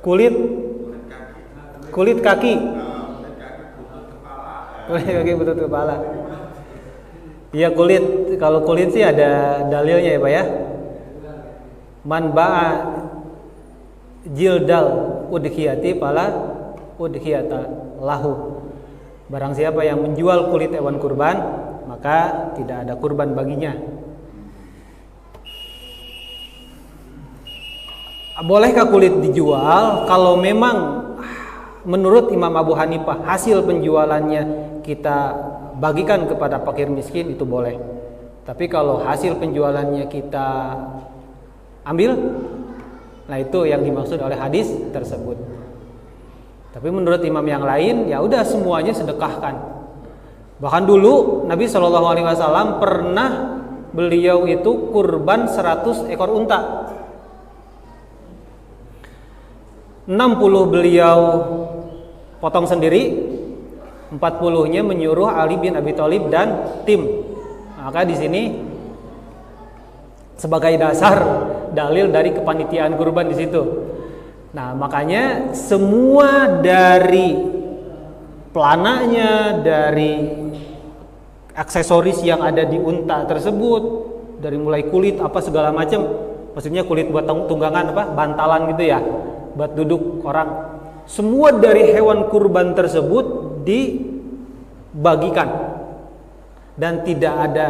kulit kaki. Kulit kaki butut kepala. Iya kulit. Kalau kulit sih ada dalilnya ya Pak ya. Man ba'a jildal udhiyati fala udhiyata lahu. Barang siapa yang menjual kulit hewan kurban, maka tidak ada kurban baginya. Bolehkah kulit dijual? Kalau memang menurut Imam Abu Hanifah hasil penjualannya kita bagikan kepada fakir miskin, itu boleh. Tapi kalau hasil penjualannya kita ambil, nah itu yang dimaksud oleh hadis tersebut. Tapi menurut imam yang lain, ya udah semuanya sedekahkan. Bahkan dulu Nabi SAW pernah beliau itu kurban 100 ekor unta. 60 beliau potong sendiri, 40-nya menyuruh Ali bin Abi Thalib dan tim. Maka di sini sebagai dasar dalil dari kepanitiaan kurban di situ. Nah, makanya semua dari pelananya, dari aksesoris yang ada di unta tersebut, dari mulai kulit apa segala macam, maksudnya kulit buat tunggangan apa, bantalan gitu ya, buat duduk orang. Semua dari hewan kurban tersebut dibagikan dan tidak ada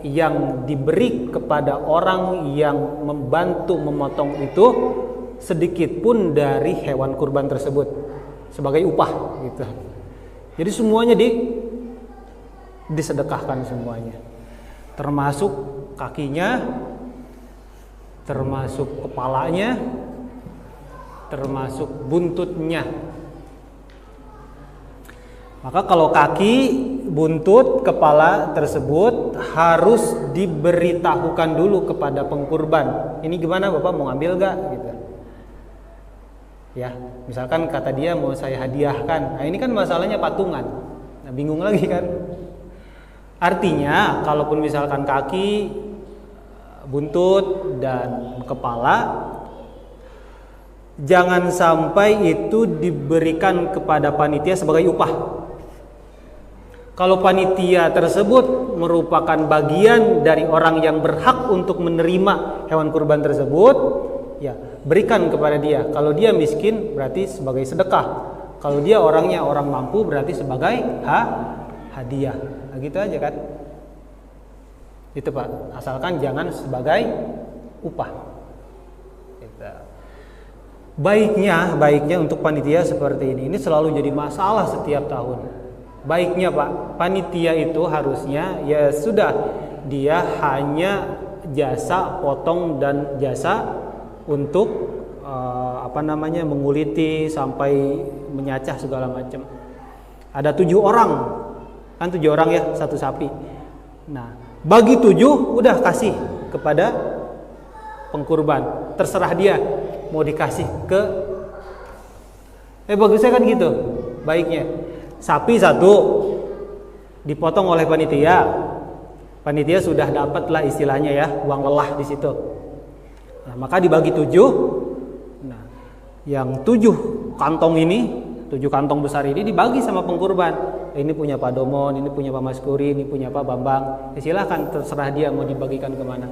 yang diberi kepada orang yang membantu memotong itu sedikit pun dari hewan kurban tersebut sebagai upah gitu. Jadi semuanya disedekahkan semuanya, termasuk kakinya, termasuk kepalanya, termasuk buntutnya. Maka kalau kaki, buntut, kepala tersebut harus diberitahukan dulu kepada pengkurban. Ini gimana Bapak, mau ambil gak? Gitu. Ya, misalkan kata dia mau saya hadiahkan. Nah ini kan masalahnya patungan. Nah bingung lagi kan. Artinya kalaupun misalkan kaki, buntut, dan kepala, jangan sampai itu diberikan kepada panitia sebagai upah. Kalau panitia tersebut merupakan bagian dari orang yang berhak untuk menerima hewan kurban tersebut, ya berikan kepada dia. Kalau dia miskin berarti sebagai sedekah. Kalau dia orangnya orang mampu berarti sebagai hadiah. Nah, gitu aja kan. Itu Pak. Asalkan jangan sebagai upah. Gitu. Baiknya untuk panitia seperti ini selalu jadi masalah setiap tahun. Baiknya Pak, panitia itu harusnya ya sudah, dia hanya jasa potong dan jasa untuk menguliti sampai menyacah segala macam. Ada 7 orang, kan 7 orang ya satu sapi. Nah, bagi 7 udah kasih kepada pengkurban, terserah dia mau dikasih ke bagusnya kan gitu. Baiknya sapi 1 dipotong oleh panitia. Panitia sudah dapatlah istilahnya ya uang lelah di situ. Nah, maka dibagi 7. Nah, yang 7 kantong ini, 7 kantong besar ini dibagi sama pengkurban. Ini punya Pak Domon, ini punya Pak Maskuri, ini punya Pak Bambang. Ya, silahkan terserah dia mau dibagikan kemana.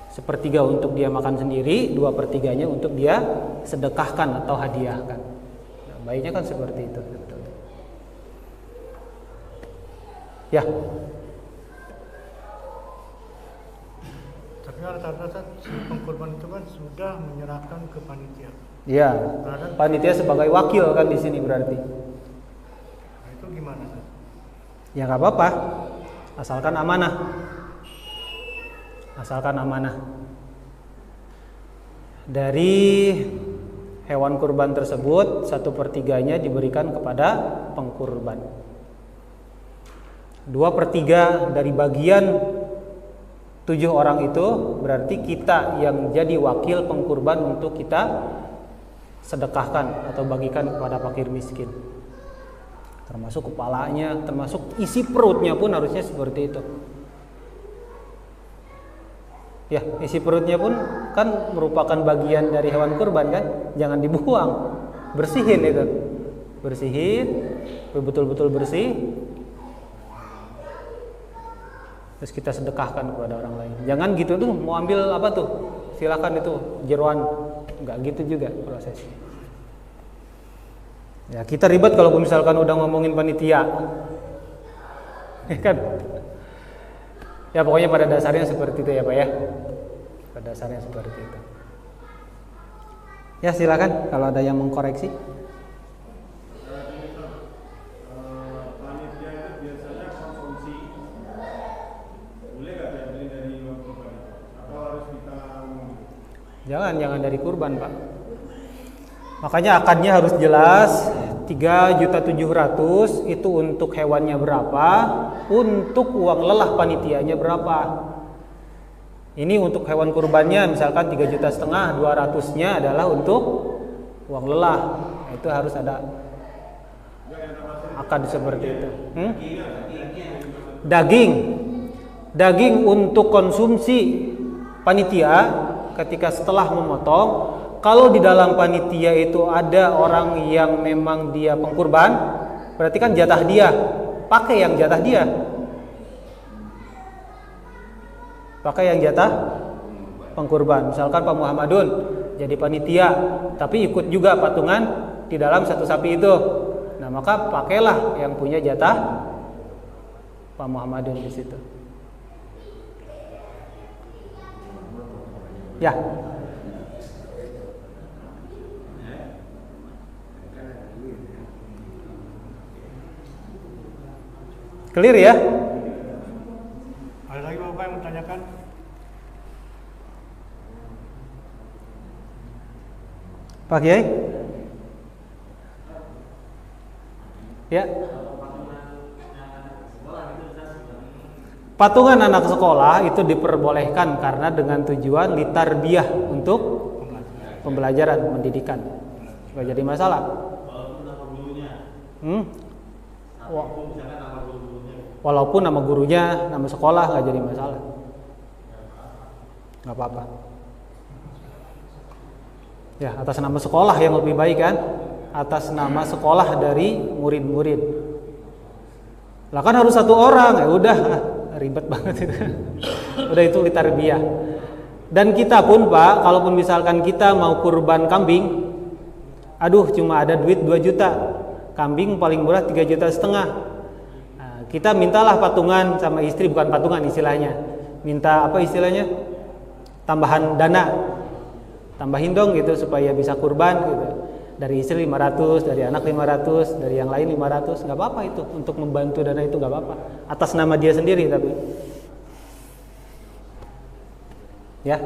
1/3 untuk dia makan sendiri, 2/3-nya untuk dia sedekahkan atau hadiahkan. Nah, baiknya kan seperti itu. Ya. Tapi rata-rata si pengkorban itu kan sudah menyerahkan ke panitia. Iya. Panitia sebagai wakil kan di sini berarti. Nah, itu gimana? Ya nggak apa-apa, asalkan amanah. Asalkan amanah. Dari hewan kurban tersebut 1/3-nya diberikan kepada pengkurban. 2/3 dari bagian 7 orang itu berarti kita yang jadi wakil pengkurban untuk kita sedekahkan atau bagikan kepada fakir miskin. Termasuk kepalanya, termasuk isi perutnya pun harusnya seperti itu. Ya, isi perutnya pun kan merupakan bagian dari hewan kurban kan, jangan dibuang, bersihin itu, bersihin, betul-betul bersih, terus kita sedekahkan kepada orang lain. Jangan gitu tuh, mau ambil apa tuh, silakan itu jeroan, nggak gitu juga prosesnya. Ya kita ribet kalau misalkan udah ngomongin panitia, ya kan? Ya pokoknya pada dasarnya seperti itu ya Pak ya. Pada dasarnya seperti itu. Ya silakan kalau ada yang mengkoreksi. Panitia itu biasanya konsumsi, boleh nggak diambil dari uang kurban? Atau harus kita Jangan dari kurban Pak. Makanya akadnya harus jelas. 3.700.000 itu untuk hewannya berapa, untuk uang lelah panitianya berapa. Ini untuk hewan kurbannya misalkan 3,5 juta, 200-nya adalah untuk uang lelah. Nah, itu harus ada akad seperti itu. Daging untuk konsumsi panitia ketika setelah memotong. Kalau di dalam panitia itu ada orang yang memang dia pengkurban, berarti kan jatah dia, pakai yang jatah dia, pakai yang jatah pengkurban. Misalkan Pak Muhammadun jadi panitia, tapi ikut juga patungan di dalam satu sapi itu. Nah maka pakailah yang punya jatah Pak Muhammadun di situ. Ya. Clear ya? Ada lagi Bapak yang menanyakan? Pak Kiai? Ya. Patungan anak sekolah itu diperbolehkan karena dengan tujuan litarbiyah untuk pembelajaran, pendidikan. Nggak jadi masalah. Walaupun nama gurunya, nama sekolah nggak jadi masalah, nggak apa-apa. Ya atas nama sekolah yang lebih baik kan, atas nama sekolah dari murid-murid. Lah kan harus satu orang, ya udah ribet banget itu. Udah itu litarbiyah. Dan kita pun Pak, kalaupun misalkan kita mau kurban kambing, aduh cuma ada duit 2 juta, kambing paling murah 3,5 juta. Kita mintalah patungan sama istri, bukan patungan istilahnya, minta apa istilahnya, tambahan dana, tambahin dong gitu supaya bisa kurban gitu. Dari istri 500, dari anak 500, dari yang lain 500, nggak apa-apa itu, untuk membantu dana itu nggak apa-apa, atas nama dia sendiri tapi ya.